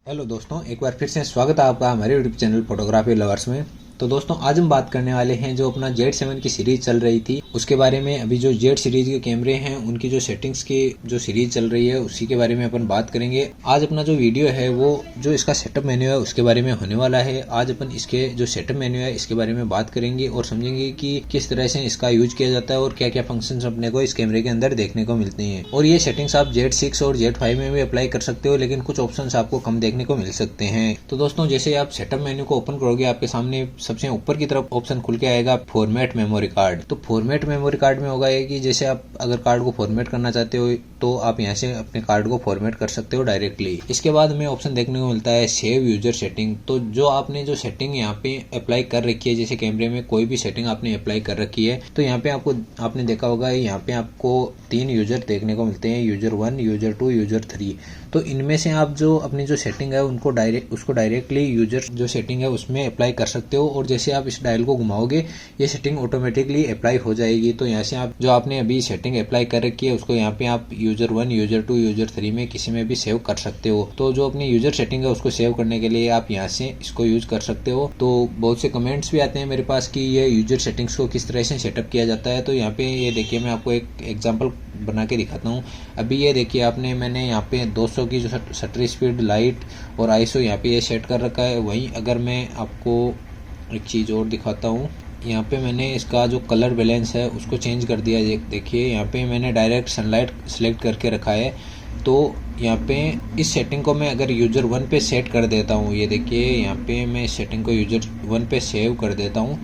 Hello दोस्तों, एक बार फिर से स्वागत है आपका हमारे यूट्यूब चैनल फोटोग्राफी लवर्स में। तो दोस्तों, आज हम बात करने वाले हैं जो अपना Z7 की सीरीज चल रही थी उसके बारे में। अभी जो Z सीरीज के कैमरे हैं उनकी जो सेटिंग्स की जो सीरीज चल रही है उसी के बारे में अपन बात करेंगे। आज अपना जो वीडियो है वो जो इसका सेटअप मेन्यू है उसके बारे में होने वाला है। आज अपन इसके जो सेटअप मेन्यू है इसके बारे में बात करेंगे और समझेंगे कि किस तरह से इसका यूज किया जाता है और क्या क्या फंक्शंस अपने को इस कैमरे के अंदर देखने को मिलते हैं। और ये सेटिंग्स आप Z6 और Z5 में भी अप्लाई कर सकते हो, लेकिन कुछ ऑप्शंस आपको कम देखने को मिल सकते हैं। तो दोस्तों, जैसे आप सेटअप मेन्यू को ओपन करोगे आपके सामने सबसे ऊपर की तरफ ऑप्शन खुल के आएगा फॉर्मेट मेमोरी कार्ड। तो फॉर्मेट मेमोरी कार्ड में होगा ये कि जैसे आप अगर कार्ड को फॉर्मेट करना चाहते हो तो आप यहाँ से अपने कार्ड को फॉर्मेट कर सकते हो डायरेक्टली। इसके बाद हमें ऑप्शन देखने को मिलता है सेव यूजर सेटिंग। तो जो आपने जो सेटिंग यहाँ पे अप्लाई कर रखी है, जैसे कैमरे में कोई भी सेटिंग आपने अप्लाई कर रखी है तो यहाँ पे आपने देखा होगा यहाँ पे आपको 3 यूजर देखने को मिलते हैं, यूजर 1, यूजर 2, यूजर 3। तो इनमें से आप जो अपनी जो सेटिंग है उसको डायरेक्टली यूजर जो सेटिंग है उसमें अप्लाई कर सकते हो। और जैसे आप इस डायल को घुमाओगे ये सेटिंग ऑटोमेटिकली अप्लाई हो जाएगी। तो यहाँ से आप जो आपने अभी सेटिंग अप्लाई कर रखी है उसको यहाँ पे आप यूजर 1, यूजर 2, यूजर 3 में किसी में भी सेव कर सकते हो। तो जो अपनी यूजर सेटिंग है उसको सेव करने के लिए आप यहाँ से इसको यूज कर सकते हो। तो बहुत से कमेंट्स भी आते हैं मेरे पास कि ये यूजर सेटिंग्स को किस तरह से सेटअप किया जाता है। तो यहाँ पे ये देखिए, मैं आपको एक एग्जाम्पल बना के दिखाता हूँ। अभी ये देखिए, मैंने यहाँ पे 200 की जो शटर स्पीड, लाइट और आईएसओ यहाँ पे ये सेट कर रखा है। वहीं अगर मैं आपको एक चीज़ और दिखाता हूँ, यहाँ पे मैंने इसका जो कलर बैलेंस है उसको चेंज कर दिया। देखिए यहाँ पे मैंने डायरेक्ट सनलाइट सेलेक्ट करके रखा है। तो यहाँ पे इस सेटिंग को मैं अगर यूजर 1 पे सेट कर देता हूँ, ये देखिए यहाँ पे मैं इस सेटिंग को यूजर 1 पे सेव कर देता हूँ।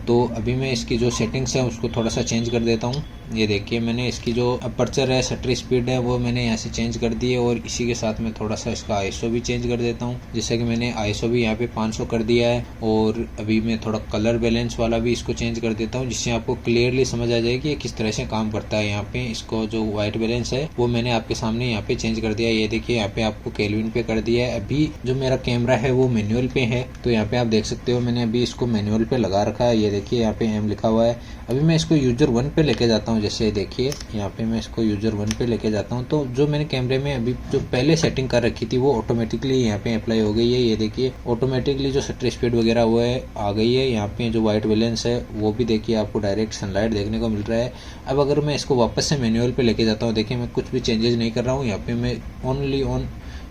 तो अभी मैं इसकी जो सेटिंग्स है उसको थोड़ा सा चेंज कर देता हूँ। ये देखिए, मैंने इसकी जो अपर्चर है, शटर स्पीड है, वो मैंने यहाँ से चेंज कर दी है। और इसी के साथ मैं थोड़ा सा इसका आईएसओ भी चेंज कर देता हूँ। जैसे कि मैंने आईएसओ भी यहाँ पे 500 कर दिया है। और अभी मैं थोड़ा कलर बैलेंस वाला भी इसको चेंज कर देता हूँ, जिससे आपको क्लियरली समझ आ जाए कि ये किस तरह से काम करता है। यहाँ पे इसको जो व्हाइट बैलेंस है वो मैंने आपके सामने यहाँ पे चेंज कर दिया है। ये देखिए, यहाँ पे आपको केल्विन पे कर दिया है। अभी जो मेरा कैमरा है वो मैनुअल पे है, तो यहाँ पे आप देख सकते हो मैंने अभी इसको मैनुअल पे लगा रखा है। ये देखिए यहाँ पे एम लिखा हुआ है। अभी मैं इसको यूजर 1 पे लेके जाता हूँ। जैसे देखिए यहाँ पे मैं इसको यूजर 1 पे लेके जाता हूँ तो जो मैंने कैमरे में अभी जो पहले सेटिंग कर रखी थी वो ऑटोमेटिकली यहाँ पे अप्लाई हो गई है। ये देखिए, ऑटोमेटिकली जो शटर स्पीड वगैरह वो है आ गई है। यहाँ पे जो व्हाइट बैलेंस है वो भी देखिए आपको डायरेक्ट सनलाइट देखने को मिल रहा है। अब अगर मैं इसको वापस से मैनुअल पे लेके जाता हूँ, देखिए मैं कुछ भी चेंजेस नहीं कर रहा हूँ। यहाँ पे मैं ओनली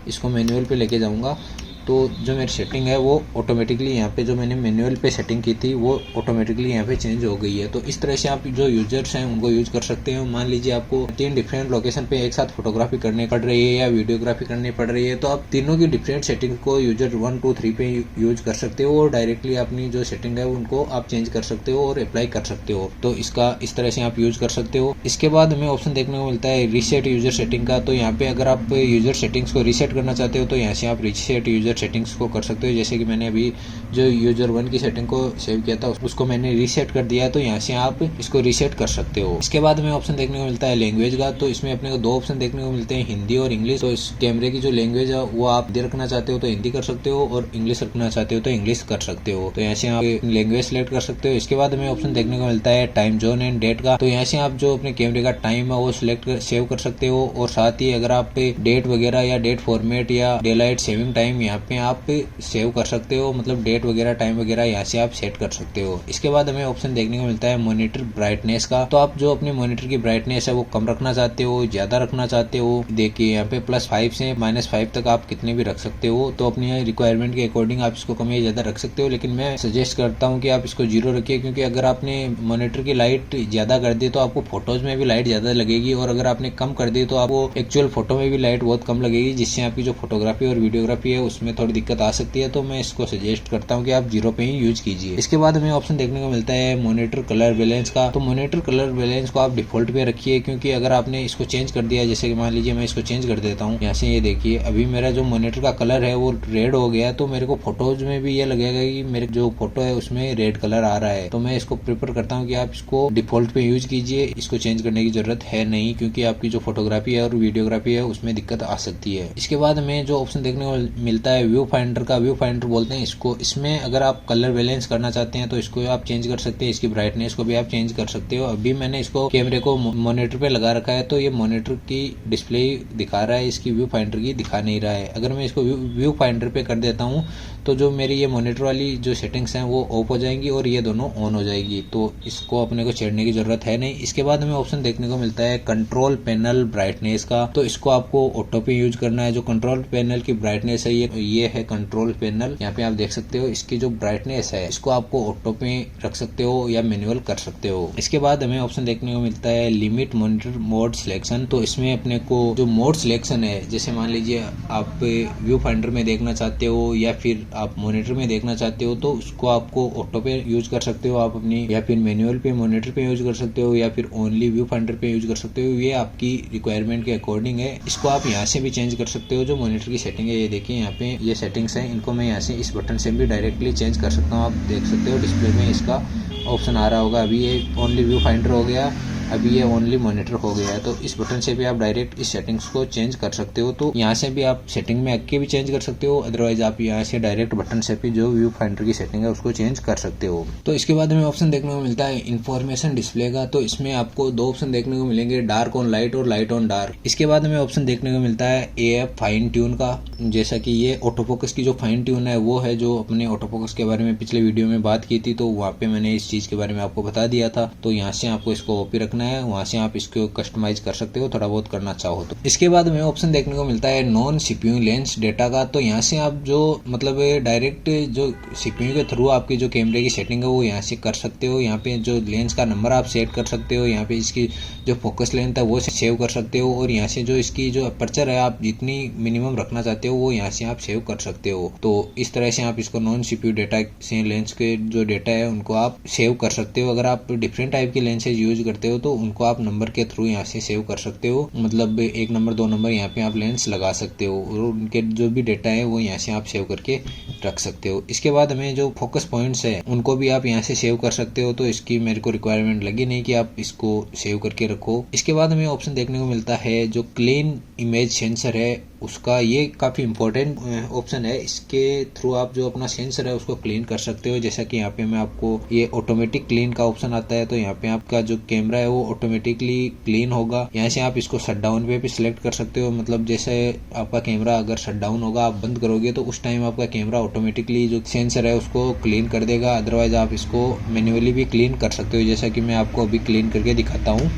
इसको मैनुअल पे लेके जाऊँगा तो जो मेरी सेटिंग है वो ऑटोमेटिकली यहाँ पे जो मैंने मैनुअल पे सेटिंग की थी वो ऑटोमेटिकली यहाँ पे चेंज हो गई है। तो इस तरह से आप जो यूजर्स हैं उनको यूज कर सकते हैं। मान लीजिए आपको 3 डिफरेंट लोकेशन पे एक साथ फोटोग्राफी करनी पड़ रही है या वीडियोग्राफी करनी पड़ रही है, तो आप तीनों की डिफरेंट सेटिंग को यूजर 1, 2, 3 पे यूज कर सकते हो और डायरेक्टली अपनी जो सेटिंग है उनको आप चेंज कर सकते हो और अप्लाई कर सकते हो। तो इसका इस तरह से आप यूज कर सकते हो। इसके बाद हमें ऑप्शन देखने को मिलता है रीसेट यूजर सेटिंग का। तो यहाँ पे अगर आप यूजर सेटिंग्स को रीसेट करना चाहते हो तो यहाँ से आप रीसेट यूजर सेटिंग्स को कर सकते हो। जैसे कि मैंने अभी जो यूजर 1 की सेटिंग को सेव किया था उसको मैंने रीसेट कर दिया है, तो यहाँ से आप इसको रीसेट कर सकते हो। इसके बाद हमें ऑप्शन देखने को मिलता है लैंग्वेज का। तो इसमें अपने को 2 ऑप्शन देखने को मिलते हैं, हिंदी और इंग्लिश। तो इस कैमरे की जो लैंग्वेज है वो आप हिंदी रखना चाहते हो तो हिंदी कर सकते हो और इंग्लिश रखना चाहते हो तो इंग्लिश कर सकते हो। तो यहाँ से आप लैंग्वेज सेलेक्ट कर सकते हो। इसके बाद हमें ऑप्शन देखने को मिलता है टाइम जोन एंड डेट का। तो यहाँ से आप जो अपने कैमरे का टाइम है वो सेव कर सकते हो। और साथ ही अगर आप डेट वगैरह या डेट फॉर्मेट या डे लाइट सेविंग टाइम यहाँ पे आप सेव कर सकते हो, मतलब डेट वगैरह टाइम वगैरह यहाँ से आप सेट कर सकते हो। इसके बाद हमें ऑप्शन देखने को मिलता है मॉनिटर ब्राइटनेस का। तो आप जो अपने मॉनिटर की ब्राइटनेस है वो कम रखना चाहते हो, ज्यादा रखना चाहते हो, देखिए यहाँ पे +5 से -5 तक आप कितने भी रख सकते हो। तो अपनी रिक्वायरमेंट के अकॉर्डिंग आप इसको कम या ज्यादा रख सकते हो, लेकिन मैं सजेस्ट करता हूँ कि आप इसको 0 रखिए, क्योंकि अगर आपने मॉनिटर की लाइट ज्यादा कर दी तो आपको फोटोज में भी लाइट ज्यादा लगेगी और अगर आपने कम कर दी तो आपको एक्चुअल फोटो में भी लाइट बहुत कम लगेगी, जिससे आपकी जो फोटोग्राफी और वीडियोग्राफी है उसमें थोड़ी दिक्कत आ सकती है। तो मैं इसको सजेस्ट करता हूँ कि आप 0 पे ही यूज कीजिए। इसके बाद हमें ऑप्शन देखने को मिलता है मॉनिटर कलर बैलेंस का। तो मॉनिटर कलर बैलेंस को आप डिफॉल्ट पे रखिए, क्योंकि अगर आपने इसको चेंज कर दिया, जैसे कि मान लीजिए मैं इसको चेंज कर देता हूँ यहाँ से, ये देखिए अभी मेरा जो मॉनिटर का कलर है वो रेड हो गया, तो मेरे को फोटोज में भी ये लगेगा कि मेरे जो फोटो है उसमें रेड कलर आ रहा है। तो मैं इसको प्रेफर करता हूँ कि आप इसको डिफॉल्ट पे यूज कीजिए, इसको चेंज करने की जरूरत है नहीं, क्योंकि आपकी जो फोटोग्राफी है और वीडियोग्राफी है उसमें दिक्कत आ सकती है। इसके बाद हमें जो ऑप्शन देखने को मिलता है व्यू फाइंडर का। व्यू फाइंडर बोलते हैं इसको। इसमें अगर आप कलर बैलेंस करना चाहते हैं तो इसको आप चेंज कर सकते हैं, इसकी ब्राइटनेस को भी आप चेंज कर सकते हो। अभी मैंने इसको कैमरे को मॉनिटर पे लगा रखा है तो ये मॉनिटर की डिस्प्ले दिखा रहा है, इसकी व्यू फाइंडर की दिखा नहीं रहा है। अगर मैं इसको व्यू फाइंडर पे कर देता हूँ तो जो मेरी ये मॉनिटर वाली जो सेटिंग्स हैं वो ऑफ हो जाएंगी और ये दोनों ऑन हो जाएगी, तो इसको अपने को छेड़ने की जरूरत है नहीं। इसके बाद हमें ऑप्शन देखने को मिलता है कंट्रोल पैनल ब्राइटनेस का, तो इसको आपको ऑटो पे यूज करना है। जो कंट्रोल पैनल की ब्राइटनेस है ये है कंट्रोल पैनल। यहाँ पे आप देख सकते हो इसकी जो ब्राइटनेस है इसको आपको ऑटो पे रख सकते हो या मैनुअल कर सकते हो। इसके बाद हमें ऑप्शन देखने को मिलता है लिमिट मॉनिटर मोड सिलेक्शन, तो इसमें अपने को जो मोड सिलेक्शन है, जैसे मान लीजिए आप व्यू फाइंडर में देखना चाहते हो या फिर आप मॉनिटर में देखना चाहते हो तो उसको आपको ऑटो पे यूज कर सकते हो आप अपनी, या फिर मैनुअल पे मॉनिटर पे यूज कर सकते हो या फिर ओनली व्यू फाइंडर पे यूज कर सकते हो। ये आपकी रिक्वायरमेंट के अकॉर्डिंग है। इसको आप यहाँ से भी चेंज कर सकते हो। जो मॉनिटर की सेटिंग है ये देखिए यहाँ पे ये सेटिंग्स हैं, इनको मैं यहाँ से इस बटन से भी डायरेक्टली चेंज कर सकता हूँ। आप देख सकते हो डिस्प्ले में इसका ऑप्शन आ रहा होगा। अभी ये ओनली व्यू फाइंडर हो गया, अभी ये ओनली मॉनिटर हो गया है। तो इस बटन से भी आप डायरेक्ट इस सेटिंग्स को चेंज कर सकते हो। तो यहाँ से भी आप सेटिंग में आके भी चेंज कर सकते हो, अदरवाइज आप यहाँ से डायरेक्ट बटन से भी जो व्यू फाइंडर की सेटिंग है उसको चेंज कर सकते हो। तो इसके बाद हमें ऑप्शन देखने को मिलता है इन्फॉर्मेशन डिस्प्ले का, तो इसमें आपको दो ऑप्शन देखने को मिलेंगे, डार्क ऑन लाइट और लाइट ऑन डार्क। इसके बाद हमें ऑप्शन देखने को मिलता है AF फाइन ट्यून का, जैसा कि ये ऑटो फोकस की जो फाइन ट्यून है वो है जो अपने ऑटो फोकस के बारे में पिछले वीडियो में बात की थी, तो वहाँ पे मैंने इस चीज के बारे में आपको बता दिया था। तो यहाँ से आपको इसको ओपी रखना है, वहाँ से आप इसको कस्टमाइज कर सकते हो थोड़ा बहुत करना चाहो तो। इसके बाद हमें ऑप्शन देखने को मिलता है नॉन सीपीयू लेंस डेटा का, तो यहाँ से आप जो मतलब डायरेक्ट जो सीपीयू के थ्रू आपकी जो कैमरे की सेटिंग है वो यहाँ से कर सकते हो। यहाँ पे जो लेंस का नंबर आप सेट कर सकते हो, यहाँ पे इसकी जो फोकस लेंथ है वो सेव कर सकते हो, और यहाँ से जो इसकी जो अपर्चर है आप जितनी मिनिमम रखना चाहते हो वो यहाँ से आप सेव कर सकते हो। तो इस तरह से आप इसको नॉन सीपीयू डेटा से लेंस के जो डेटा है उनको आप सेव कर सकते हो। अगर आप डिफरेंट टाइप की लेंसेज यूज करते हो तो उनको आप नंबर के थ्रू यहाँ से सेव कर सकते हो, मतलब 1 नंबर 2 नंबर यहाँ पे आप लेंस लगा सकते हो और उनके जो भी डेटा है वो यहाँ से आप सेव करके रख सकते हो। इसके बाद हमें जो फोकस पॉइंट्स है उनको भी आप यहाँ से सेव कर सकते हो, तो इसकी मेरे को रिक्वायरमेंट लगी नहीं कि आप इसको सेव करके रखो। इसके बाद हमें ऑप्शन देखने को मिलता है जो क्लीन इमेज सेंसर है उसका, ये काफी इंपॉर्टेंट ऑप्शन है। इसके थ्रू आप जो अपना सेंसर है उसको क्लीन कर सकते हो, जैसा कि यहाँ पे मैं आपको ये ऑटोमेटिक क्लीन का ऑप्शन आता है, तो यहाँ पे आपका जो कैमरा है वो ऑटोमेटिकली क्लीन होगा। यहाँ से आप इसको शट डाउन पे भी सिलेक्ट कर सकते हो, मतलब जैसे आपका कैमरा अगर शट डाउन होगा आप बंद करोगे तो उस टाइम आपका कैमरा ऑटोमेटिकली जो सेंसर है उसको क्लीन कर देगा। अदरवाइज आप इसको मैन्युअली भी क्लीन कर सकते हो, जैसा कि मैं आपको अभी क्लीन करके दिखाता हूँ।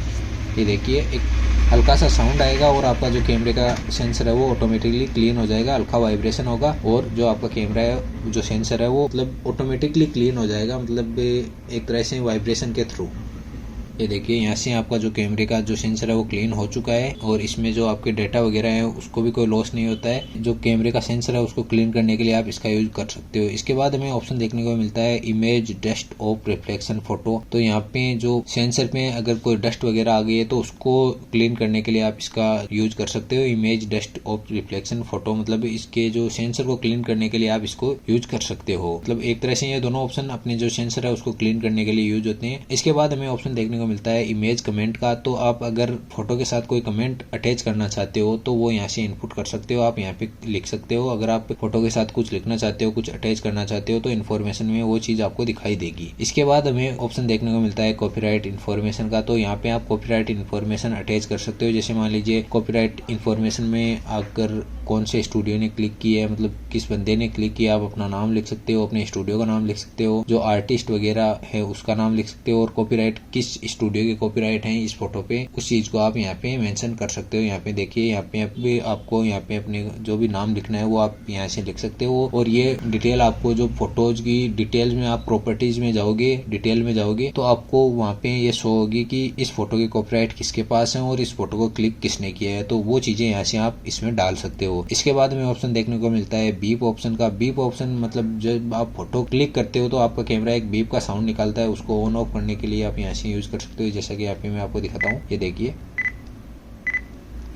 ये देखिए एक हल्का सा साउंड आएगा और आपका जो कैमरे का सेंसर है वो ऑटोमेटिकली क्लीन हो जाएगा, हल्का वाइब्रेशन होगा और जो आपका कैमरा है जो सेंसर है वो मतलब ऑटोमेटिकली क्लीन हो जाएगा, मतलब एक तरह से वाइब्रेशन के थ्रू। ये देखिए यहाँ से आपका जो कैमरे का जो सेंसर है वो क्लीन हो चुका है और इसमें जो आपके डाटा वगैरह है उसको भी कोई लॉस नहीं होता है। जो कैमरे का सेंसर है उसको क्लीन करने के लिए आप इसका यूज कर सकते हो। इसके बाद हमें ऑप्शन देखने को मिलता है image dust of reflection photo, तो यहाँ पे जो सेंसर पे अगर कोई डस्ट वगैरह आ गई है तो उसको क्लीन करने के लिए आप इसका यूज कर सकते हो। Image dust of reflection photo मतलब इसके जो सेंसर को क्लीन करने के लिए आप इसको यूज कर सकते हो। मतलब एक तरह से ये दोनों ऑप्शन अपने जो सेंसर है उसको क्लीन करने के लिए यूज होते हैं। इसके बाद हमें ऑप्शन देखने को मिलता है इमेज कमेंट का, तो आप अगर फोटो के साथ कोई कमेंट अटैच करना चाहते हो तो वो यहाँ से इनपुट कर सकते हो, आप यहाँ पे लिख सकते हो। अगर आप फोटो के साथ कुछ लिखना चाहते हो, कुछ अटैच करना चाहते हो तो इन्फॉर्मेशन में वो चीज आपको दिखाई देगी। इसके बाद हमें ऑप्शन देखने को मिलता है कॉपीराइट इन्फॉर्मेशन का, तो यहाँ पे आप कॉपीराइट इन्फॉर्मेशन अटैच कर सकते हो। जैसे मान लीजिए कॉपीराइट इन्फॉर्मेशन में अगर कौन से स्टूडियो ने क्लिक किया है, मतलब किस बंदे ने क्लिक किया, आप अपना नाम लिख सकते हो, अपने स्टूडियो का नाम लिख सकते हो, जो आर्टिस्ट वगैरह है उसका नाम लिख सकते हो और कॉपीराइट किस स्टूडियो के कॉपीराइट है इस फोटो पे उस चीज को आप यहाँ पे मेंशन कर सकते हो। यहाँ पे देखिए यहाँ पे आपको यहाँ पे अपने जो भी नाम लिखना है वो आप यहाँ से लिख सकते हो और ये डिटेल आपको जो फोटोज की डिटेल्स में आप प्रॉपर्टीज में जाओगे, डिटेल में जाओगे तो आपको वहाँ पे ये शो होगी कि इस फोटो की कॉपीराइट किसके पास है और इस फोटो को क्लिक किसने किया है, तो वो चीजें यहाँ से आप इसमें डाल सकते हो। इसके बाद हमें ऑप्शन देखने को मिलता है बीप ऑप्शन का। बीप ऑप्शन मतलब जब आप फोटो क्लिक करते हो तो आपका कैमरा एक बीप का साउंड निकालता है, उसको ऑन ऑफ करने के लिए आप यहाँ से यूज कर सकते हो। जैसा कि यहाँ पे मैं आपको दिखाता हूँ, ये देखिए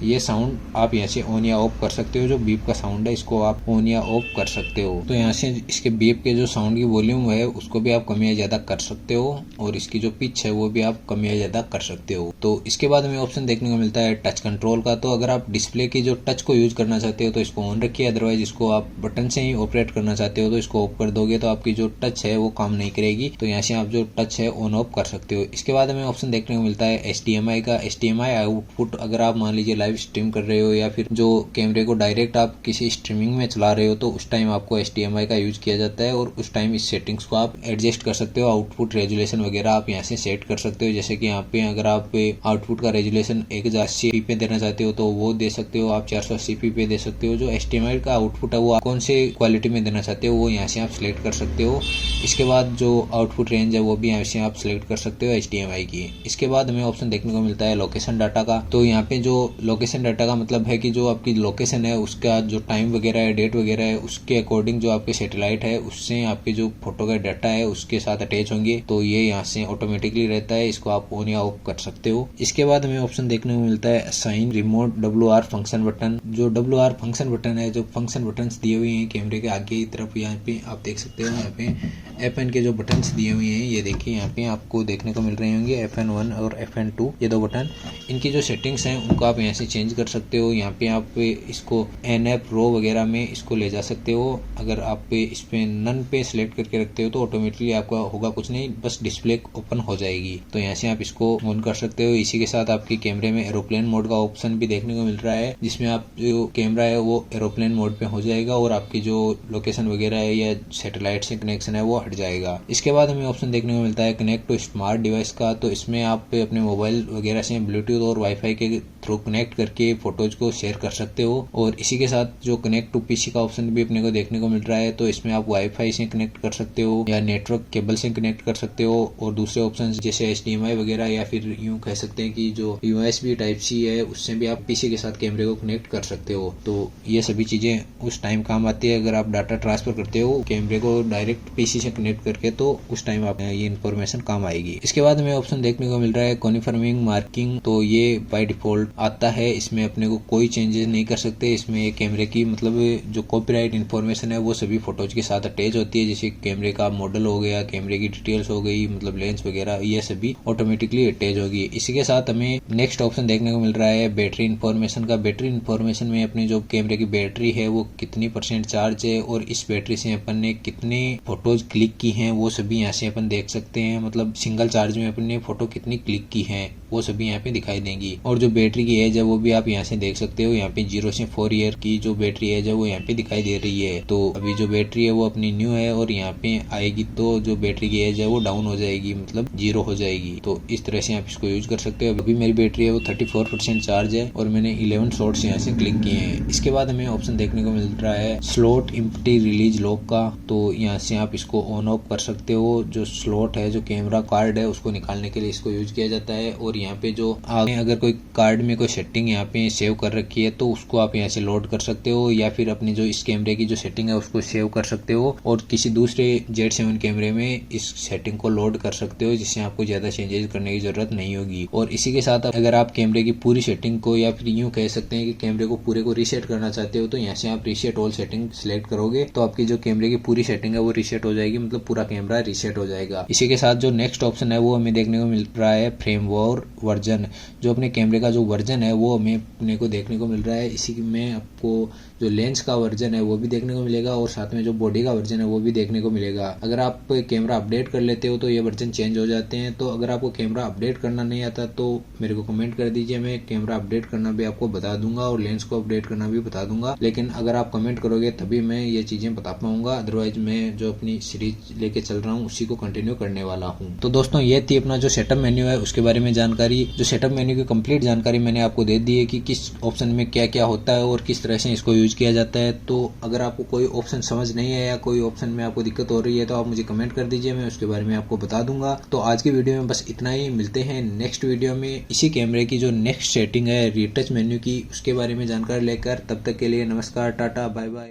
ये साउंड आप यहाँ से ऑन या ऑफ कर सकते हो। जो बीप का साउंड है इसको आप ऑन या ऑफ कर सकते हो। तो यहाँ से इसके बीप के जो साउंड की वॉल्यूम है उसको भी आप कम या ज्यादा कर सकते हो और इसकी जो पिच है वो भी आप कम या ज्यादा कर सकते हो। तो इसके बाद हमें ऑप्शन देखने को मिलता है टच कंट्रोल का। तो अगर आप डिस्प्ले की जो टच को यूज करना चाहते हो तो इसको ऑन रखिए, अदरवाइज इसको आप बटन से ही ऑपरेट करना चाहते हो तो इसको ऑफ कर दोगे तो आपकी जो टच है वो काम नहीं करेगी। तो यहाँ से आप जो टच है ऑन ऑफ कर सकते हो। इसके बाद हमें ऑप्शन देखने को मिलता है HDMI का। HDMI आउटपुट अगर आप मान लीजिए लाइव स्ट्रीम कर रहे हो या फिर जो कैमरे को डायरेक्ट आप किसी स्ट्रीमिंग में चला रहे हो तो उस टाइम आपको HDMI का यूज किया जाता है और उस टाइम इस सेटिंग्स को आप एडजस्ट कर सकते हो। आउटपुट रेजुलेशन वगैरह आप यहाँ से सेट कर सकते हो। जैसे कि यहाँ पे अगर आप आउटपुट का रेजुलेशन 1080p पे देना चाहते हो तो वो दे सकते हो, आप 480p पे दे सकते हो। जो HDMI का आउटपुट है वो आप कौन से क्वालिटी में देना चाहते हो वो यहाँ से आप सिलेक्ट कर सकते हो। इसके बाद जो आउटपुट रेंज है वो भी यहाँ से आप सिलेक्ट कर सकते हो HDMI की। इसके बाद हमें ऑप्शन देखने को मिलता है लोकेशन डाटा का। तो यहाँ पे जो लोकेशन डाटा का मतलब है कि जो आपकी लोकेशन है उसका जो टाइम वगैरह है, डेट वगैरह है, उसके अकॉर्डिंग जो आपके सैटेलाइट है उससे आपके जो फोटो का डाटा है उसके साथ अटैच होंगे। तो ये यहाँ से ऑटोमेटिकली रहता है, इसको आप ऑन या ऑफ कर सकते हो। इसके बाद हमें ऑप्शन देखने को मिलता है assign remote WR function button. जो WR फंक्शन बटन है, जो फंक्शन बटन दिए हुए हैं कैमरे के आगे की तरफ, यहाँ पे आप देख सकते हो। यहाँ पे FN के जो बटन दिए हुए हैं ये देखिए यहाँ पे आपको देखने को मिल रहे होंगे FN1 और FN2, ये दो बटन। इनकी जो सेटिंग्स हैं उनको आप यहाँ से चेंज कर सकते हो। यहाँ पे आप इसको NF रो वगैरह में इसको ले जा सकते हो। अगर आप इस पे नन पे सिलेक्ट करके रखते हो तो ऑटोमेटिकली आपका होगा कुछ नहीं, बस डिस्प्ले ओपन हो जाएगी। तो यहाँ से आप इसको ऑन कर सकते हो। इसी के साथ आपके कैमरे में एरोप्लेन मोड का ऑप्शन भी देखने को मिल रहा है, जिसमें आप जो कैमरा है वो एरोप्लेन मोड पे हो जाएगा और आपकी जो लोकेशन वगैरह है या सैटेलाइट से कनेक्शन है वो हट जाएगा। इसके बाद हमें ऑप्शन देखने को मिलता है कनेक्ट टू स्मार्ट डिवाइस का। तो इसमें आप अपने मोबाइल वगैरह से ब्लूटूथ और वाईफाई के थ्रू कनेक्ट करके फोटोज को शेयर कर सकते हो। और इसी के साथ जो कनेक्ट टू PC का ऑप्शन भी अपने को देखने को मिल रहा है। तो इसमें आप वाईफाई से कनेक्ट कर सकते हो या नेटवर्क केबल से कनेक्ट कर सकते हो। और दूसरे ऑप्शन जैसे HDMI वगैरह या फिर यूं कह सकते हैं कि जो USB Type-C है उससे भी आप PC के साथ कैमरे को कनेक्ट कर सकते हो। तो ये सभी चीजें उस टाइम काम आती है अगर आप डाटा ट्रांसफर करते हो कैमरे को डायरेक्ट PC से कनेक्ट करके, तो उस टाइम आप ये इन्फॉर्मेशन काम आएगी। इसके बाद हमें ऑप्शन देखने को मिल रहा है कॉन्फर्मिंग मार्किंग। तो ये बाय डिफॉल्ट आता है, इसमें अपने को कोई चेंजेस नहीं कर सकते। इसमें कैमरे की मतलब जो कॉपीराइट इन्फॉर्मेशन है वो सभी फोटोज के साथ अटैच होती है। जैसे कैमरे का मॉडल हो गया, कैमरे की डिटेल्स हो गई, मतलब लेंस वगैरह, ये सभी ऑटोमेटिकली अटैच होगी। इसी के साथ हमें नेक्स्ट ऑप्शन देखने को मिल रहा है बैटरी इन्फॉर्मेशन का। बैटरी इन्फॉर्मेशन में अपने जो कैमरे की बैटरी है वो कितनी % चार्ज है और इस बैटरी से अपन ने कितने फोटोज क्लिक की हैं वो सभी यहाँ से अपन देख सकते हैं। मतलब सिंगल चार्ज में अपन ने फोटो कितनी क्लिक की है वो सभी यहाँ पे दिखाई देंगी। और जो बैटरी की एज है वो भी आप यहाँ से देख सकते हो। यहाँ पे 0 से 4 ईयर की जो बैटरी एज है वो यहाँ पे दिखाई दे रही है। तो अभी जो बैटरी है वो अपनी न्यू है और यहाँ पे आएगी तो जो बैटरी की एज है वो डाउन हो जाएगी, मतलब 0 हो जाएगी। तो इस तरह से आप इसको यूज कर सकते हो। अभी मेरी बैटरी है वो 34% चार्ज है और मैंने 11 शॉट्स यहाँ से क्लिक किए हैं। इसके बाद हमें ऑप्शन देखने को मिल रहा है स्लॉट इम्प्टी रिलीज लॉक का। तो यहाँ से आप इसको ऑन ऑफ कर सकते हो। जो स्लॉट है, जो कैमरा कार्ड है उसको निकालने के लिए इसको यूज किया जाता है। और यहाँ पे जो आगे अगर कोई कार्ड में कोई सेटिंग यहाँ पे सेव कर रखी है तो उसको आप यहाँ से लोड कर सकते हो या फिर अपनी जो इस कैमरे की जो सेटिंग है उसको सेव कर सकते हो और किसी दूसरे Z7 कैमरे में इस सेटिंग को लोड कर सकते हो, जिससे आपको ज्यादा चेंजेस करने की जरूरत नहीं होगी। और इसी के साथ अगर आप कैमरे की पूरी सेटिंग को या फिर यूं कह सकते हैं कि कैमरे को पूरे को रीसेट करना चाहते हो तो यहाँ से आप रीसेट ऑल सेटिंग सिलेक्ट करोगे तो आपकी जो कैमरे की पूरी सेटिंग है वो रीसेट हो जाएगी, मतलब पूरा कैमरा रीसेट हो जाएगा। इसी के साथ जो नेक्स्ट ऑप्शन है वो हमें देखने को मिल रहा है फ्रेमवर्क वर्जन। जो अपने कैमरे का जो वर्जन है वो हमें अपने को देखने को मिल रहा है। इसी में आपको जो लेंस का वर्जन है वो भी देखने को मिलेगा और साथ में जो बॉडी का वर्जन है वो भी देखने को मिलेगा। अगर आप कैमरा अपडेट कर लेते हो तो ये वर्जन चेंज हो जाते हैं। तो अगर आपको कैमरा अपडेट करना नहीं आता तो मेरे को कमेंट कर दीजिए, मैं कैमरा अपडेट करना भी आपको बता दूंगा और लेंस को अपडेट करना भी बता दूंगा। लेकिन अगर आप कमेंट करोगे तभी मैं ये चीजें बता पाऊंगा, अदरवाइज मैं जो अपनी सीरीज लेके चल रहा हूँ उसी को कंटिन्यू करने वाला हूँ। तो दोस्तों ये थी अपना जो सेटअप मेन्यू है उसके बारे में जानकारी। जो सेटअप मेन्यू की कंप्लीट जानकारी मैंने आपको दे दी है कि किस ऑप्शन में क्या क्या होता है और किस तरह से इसको यूज किया जाता है। तो अगर आपको कोई ऑप्शन समझ नहीं है या कोई ऑप्शन में आपको दिक्कत हो रही है तो आप मुझे कमेंट कर दीजिए, मैं उसके बारे में आपको बता दूंगा। तो आज की वीडियो में बस इतना ही, मिलते हैं नेक्स्ट वीडियो में इसी कैमरे की जो नेक्स्ट सेटिंग है रीटच मेन्यू की उसके बारे में जानकारी लेकर। तब तक के लिए नमस्कार, टाटा, बाय बाय।